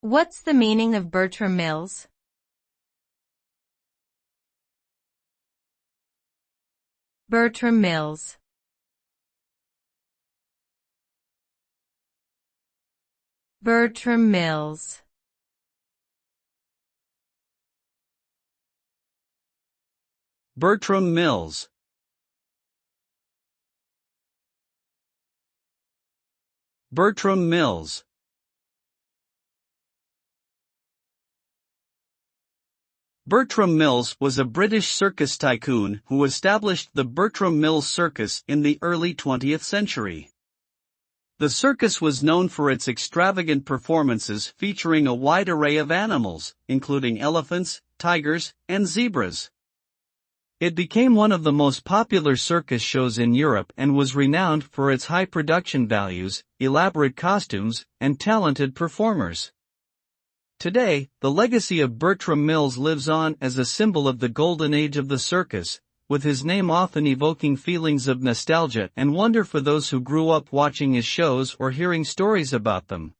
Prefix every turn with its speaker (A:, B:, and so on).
A: What's the meaning of Bertram Mills? Bertram Mills. Bertram Mills.
B: Bertram Mills. Bertram Mills. Bertram Mills was a British circus tycoon who established the Bertram Mills Circus in the early 20th century. The circus was known for its extravagant performances featuring a wide array of animals, including elephants, tigers, and zebras. It became one of the most popular circus shows in Europe and was renowned for its high production values, elaborate costumes, and talented performers. Today, the legacy of Bertram Mills lives on as a symbol of the golden age of the circus, with his name often evoking feelings of nostalgia and wonder for those who grew up watching his shows or hearing stories about them.